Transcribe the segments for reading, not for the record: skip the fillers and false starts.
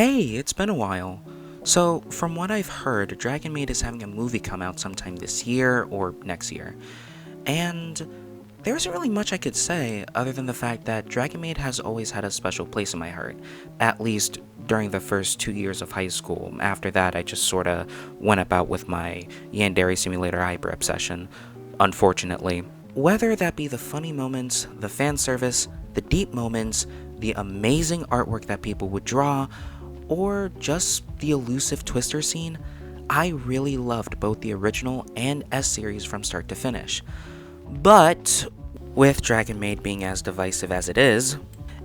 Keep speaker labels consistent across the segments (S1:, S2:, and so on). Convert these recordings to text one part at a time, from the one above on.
S1: Hey, it's been a while. So, from what I've heard, Dragon Maid is having a movie come out sometime this year or next year. And there isn't really much I could say other than the fact that Dragon Maid has always had a special place in my heart, at least during the first 2 years of high school. After that, I just sorta went about with my Yandere Simulator hyper obsession, unfortunately. Whether that be the funny moments, the fan service, the deep moments, the amazing artwork that people would draw, or just the elusive twister scene, I really loved both the original and S series from start to finish. But with Dragon Maid being as divisive as it is,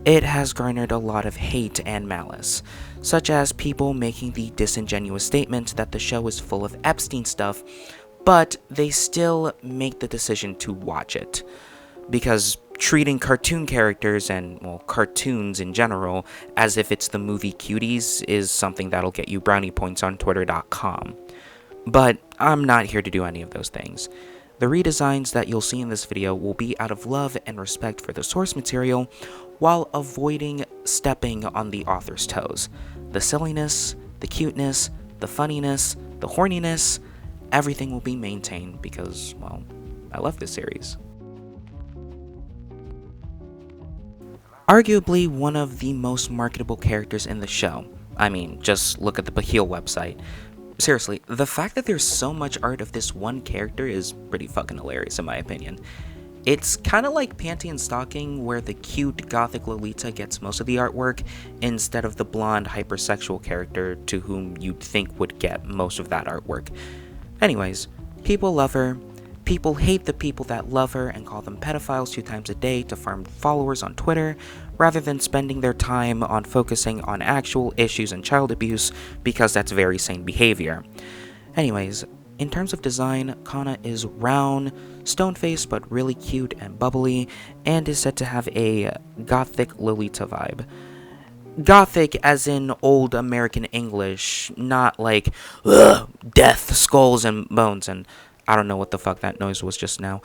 S1: it has garnered a lot of hate and malice, such as people making the disingenuous statement that the show is full of Epstein stuff, but they still make the decision to watch it. Because treating cartoon characters and, well, cartoons in general as if it's the movie Cuties is something that'll get you brownie points on Twitter.com. But I'm not here to do any of those things. The redesigns that you'll see in this video will be out of love and respect for the source material, while avoiding stepping on the author's toes. The silliness, the cuteness, the funniness, the horniness, everything will be maintained because, well, I love this series. Arguably one of the most marketable characters in the show. I mean, just look at the Bahil website. Seriously, the fact that there's so much art of this one character is pretty fucking hilarious in my opinion. It's kinda like Panty and Stocking, where the cute gothic Lolita gets most of the artwork, instead of the blonde hypersexual character to whom you'd think would get most of that artwork. Anyways, people love her. People hate the people that love her and call them pedophiles 2 times a day to farm followers on Twitter, rather than spending their time on focusing on actual issues and child abuse, because that's very sane behavior. Anyways, in terms of design, Kanna is round, stone-faced but really cute and bubbly, and is said to have a gothic Lolita vibe. Gothic as in old American English, not like, ugh, death, skulls, and bones, and I don't know what the fuck that noise was just now.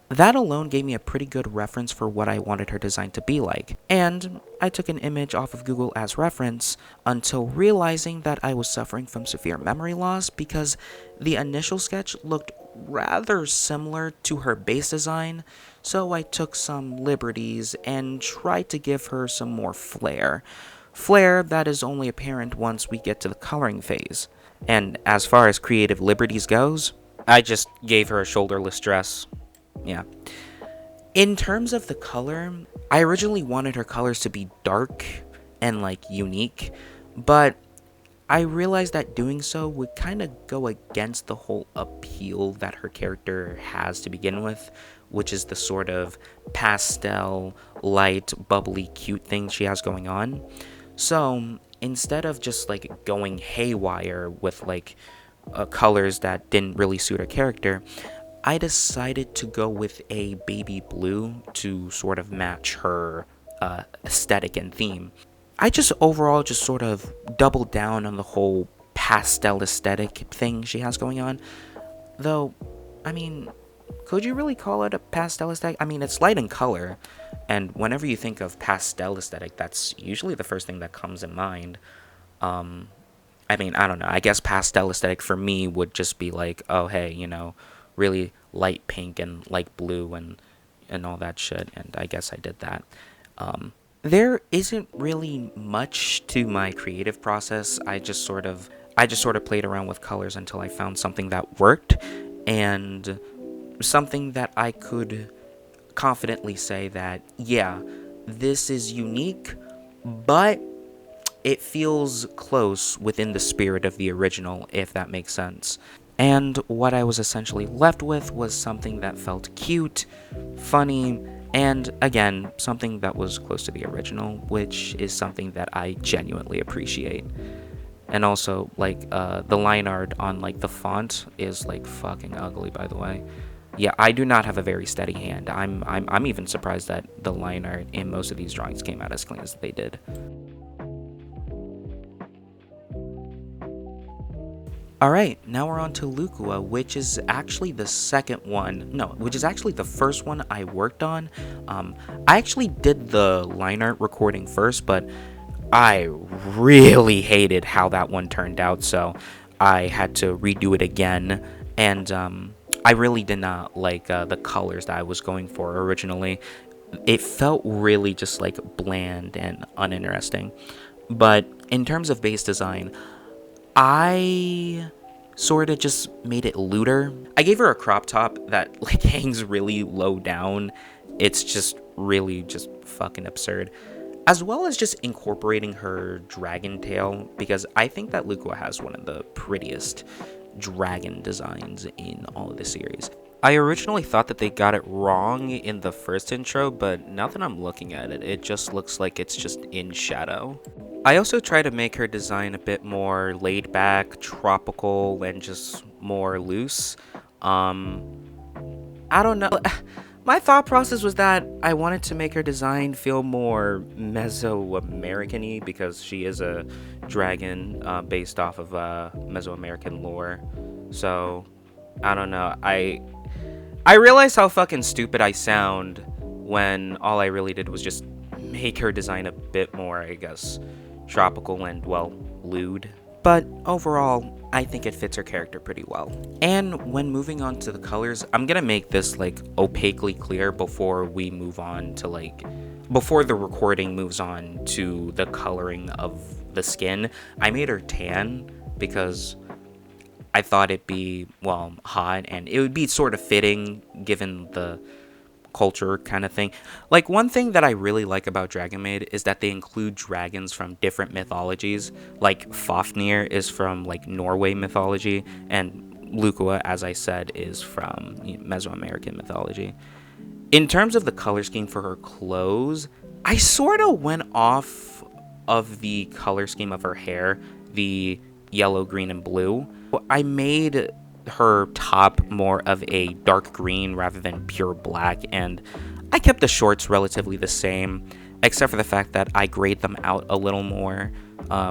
S1: That alone gave me a pretty good reference for what I wanted her design to be like. And I took an image off of Google as reference until realizing that I was suffering from severe memory loss because the initial sketch looked rather similar to her base design, so I took some liberties and tried to give her some more flair. Flair that is only apparent once we get to the coloring phase. And as far as creative liberties goes, I just gave her a shoulderless dress. Yeah. In terms of the color, I originally wanted her colors to be dark and like unique, but I realized that doing so would kind of go against the whole appeal that her character has to begin with, which is the sort of pastel, light, bubbly, cute thing she has going on. So instead of just like going haywire with like colors that didn't really suit her character, I decided to go with a baby blue to sort of match her aesthetic and theme. I just overall just sort of doubled down on the whole pastel aesthetic thing she has going on. Though, I mean, could you really call it a pastel aesthetic? I mean, it's light in color, and whenever you think of pastel aesthetic, that's usually the first thing that comes in mind. I mean, I don't know. I guess pastel aesthetic for me would just be like, oh, hey, you know, really light pink and light blue and all that shit, and I guess I did that. There isn't really much to my creative process. I just sort of played around with colors until I found something that worked, and something that I could confidently say that, yeah, this is unique, but it feels close within the spirit of the original, if that makes sense. And what I was essentially left with was something that felt cute, funny, and again, something that was close to the original, which is something that I genuinely appreciate. And also, like, the line art on, like, the font is, like, fucking ugly, by the way. Yeah, I do not have a very steady hand. I'm even surprised that the line art in most of these drawings came out as clean as they did. Alright, now we're on to Lucoa, which is actually the first one I worked on. I actually did the line art recording first, but I really hated how that one turned out, so I had to redo it again. And I really did not like the colors that I was going for originally. It felt really just like bland and uninteresting. But in terms of base design, I sort of just made it looter. I gave her a crop top that like hangs really low down. It's just really just fucking absurd. As well as just incorporating her dragon tail, because I think that Lucoa has one of the prettiest dragon designs in all of the series. I originally thought that they got it wrong in the first intro, but now that I'm looking at it, it just looks like it's just in shadow. I also try to make her design a bit more laid back, tropical, and just more loose. I don't know. My thought process was that I wanted to make her design feel more Mesoamerican-y because she is a dragon based off of Mesoamerican lore. So, I don't know. I realize how fucking stupid I sound when all I really did was just make her design a bit more, I guess, tropical and, well, lewd. But overall, I think it fits her character pretty well. And when moving on to the colors, I'm gonna make this like opaquely clear before we move on to before the recording moves on to the coloring of the skin. I made her tan because I thought it'd be, well, hot, and it would be sort of fitting given the culture kind of thing. Like, one thing that I really like about Dragon Maid is that they include dragons from different mythologies. Like, Fafnir is from, like, Norway mythology, and Lucoa, as I said, is from Mesoamerican mythology. In terms of the color scheme for her clothes, I sort of went off of the color scheme of her hair, the yellow, green, and blue. I made her top more of a dark green rather than pure black, and I kept the shorts relatively the same, except for the fact that I grayed them out a little more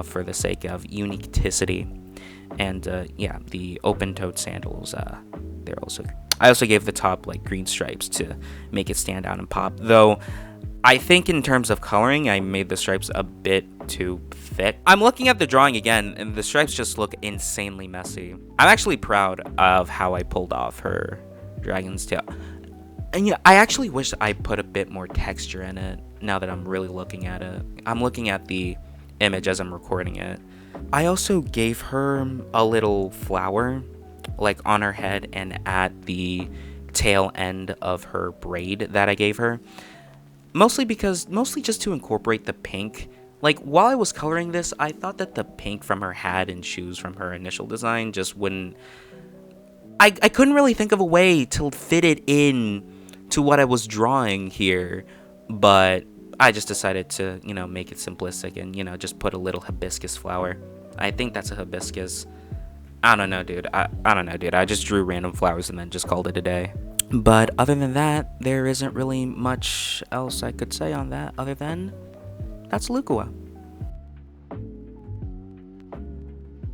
S1: for the sake of uniqueticity. And yeah, the open-toed sandals, they're also... I also gave the top like green stripes to make it stand out and pop, though I think in terms of coloring, I made the stripes a bit too thick. I'm looking at the drawing again, and the stripes just look insanely messy. I'm actually proud of how I pulled off her dragon's tail. And yeah, I actually wish I put a bit more texture in it now that I'm really looking at it. I'm looking at the image as I'm recording it. I also gave her a little flower, like on her head and at the tail end of her braid that I gave her. Mostly just to incorporate the pink. Like, while I was coloring this, I thought that the pink from her hat and shoes from her initial design just wouldn't... I couldn't really think of a way to fit it in to what I was drawing here, but I just decided to, make it simplistic and, just put a little hibiscus flower. I think that's a hibiscus. I don't know, dude. I don't know, dude. I just drew random flowers and then just called it a day. But other than that, there isn't really much else I could say on that other than that's Lucoa.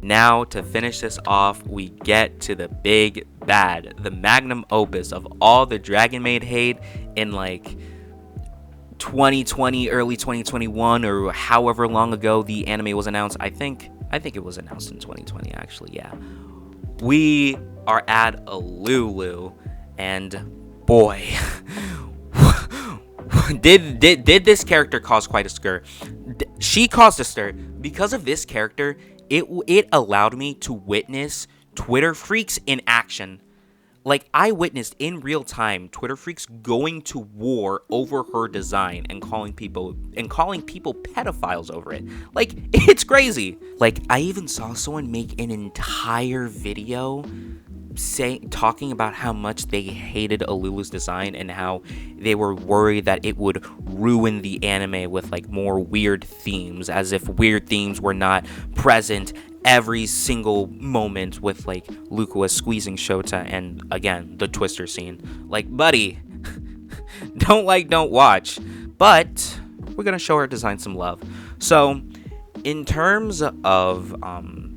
S1: Now, to finish this off, we get to the big bad, the magnum opus of all the Dragon Maid hate in like 2020, early 2021, or however long ago the anime was announced. I think it was announced in 2020, actually, yeah. We are at Ilulu. And boy, did this character cause quite a stir. She caused a stir. Because of this character, it allowed me to witness Twitter freaks in action. Like, I witnessed in real time Twitter freaks going to war over her design and calling people pedophiles over it. Like, it's crazy. Like, I even saw someone make an entire video talking about how much they hated Ilulu's design and how they were worried that it would ruin the anime with like more weird themes, as if weird themes were not present every single moment with like Lucoa squeezing Shota and again the twister scene. Like, buddy, don't watch. But we're gonna show her design some love. So in terms of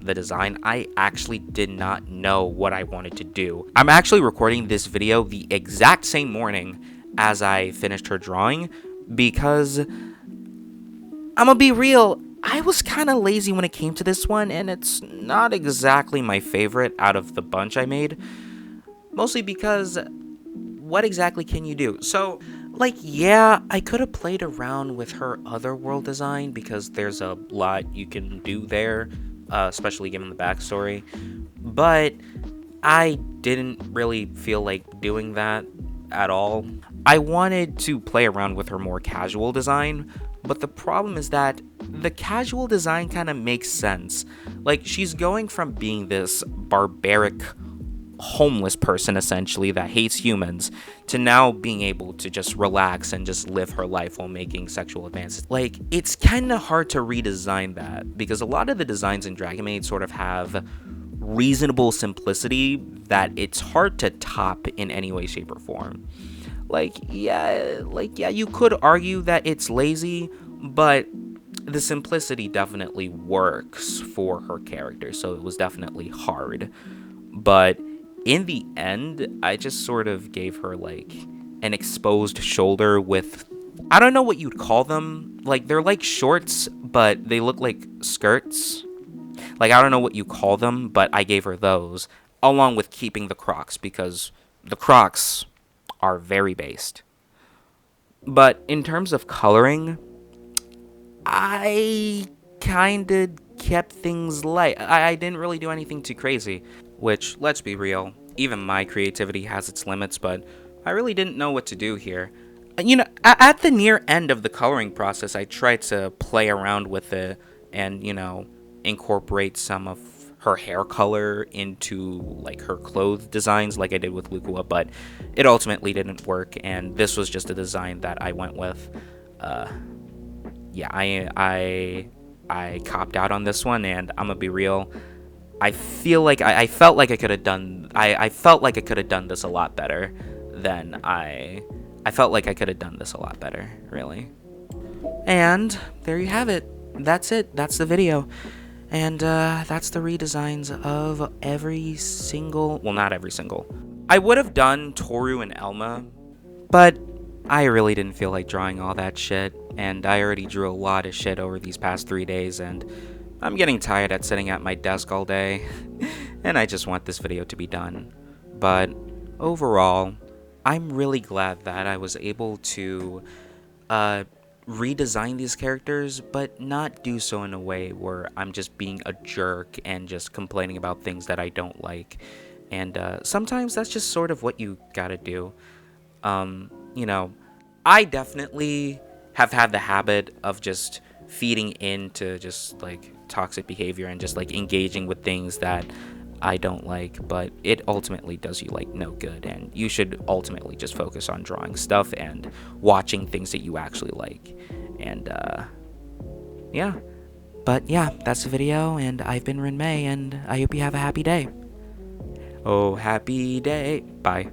S1: the design, I actually did not know what I wanted to do. I'm actually recording this video the exact same morning as I finished her drawing because I'm gonna be real, I was kind of lazy when it came to this one, and it's not exactly my favorite out of the bunch I made. Mostly because, what exactly can you do? So, like, yeah, I could have played around with her other world design, because there's a lot you can do there, especially given the backstory. But I didn't really feel like doing that at all. I wanted to play around with her more casual design, but the problem is that the casual design kind of makes sense. Like, she's going from being this barbaric, homeless person essentially that hates humans to now being able to just relax and just live her life while making sexual advances. Like, it's kind of hard to redesign that because a lot of the designs in Dragon Maid sort of have reasonable simplicity that it's hard to top in any way, shape, or form. Yeah, you could argue that it's lazy, but the simplicity definitely works for her character, so it was definitely hard. But in the end, I just sort of gave her like an exposed shoulder with, I don't know what you'd call them. Like, they're like shorts, but they look like skirts. Like, I don't know what you call them, but I gave her those, along with keeping the Crocs, because the Crocs are very based. But in terms of coloring, I kinda kept things light. I didn't really do anything too crazy, which, let's be real, even my creativity has its limits, but I really didn't know what to do here. You know, at the near end of the coloring process, I tried to play around with it and, incorporate some of her hair color into like her clothes designs like I did with Lucoa, but it ultimately didn't work, and this was just a design that I went with. Yeah, I copped out on this one, and I'm gonna be real. I feel like I felt like I could have done I felt like I could have done this a lot better than I felt like I could have done this a lot better, really. And there you have it. That's it. That's the video. And that's the redesigns of every single, well, not every single. I would have done Toru and Elma, but I really didn't feel like drawing all that shit, and I already drew a lot of shit over these past 3 days, and I'm getting tired at sitting at my desk all day, and I just want this video to be done. But overall, I'm really glad that I was able to redesign these characters, but not do so in a way where I'm just being a jerk and just complaining about things that I don't like. And sometimes that's just sort of what you gotta do. You know, I definitely have had the habit of just feeding into just like toxic behavior and just like engaging with things that I don't like, but it ultimately does you like no good, and you should ultimately just focus on drawing stuff and watching things that you actually like. And yeah, but yeah, that's the video, and I've been Rin Mei, and I hope you have a happy day. Oh, happy day. Bye.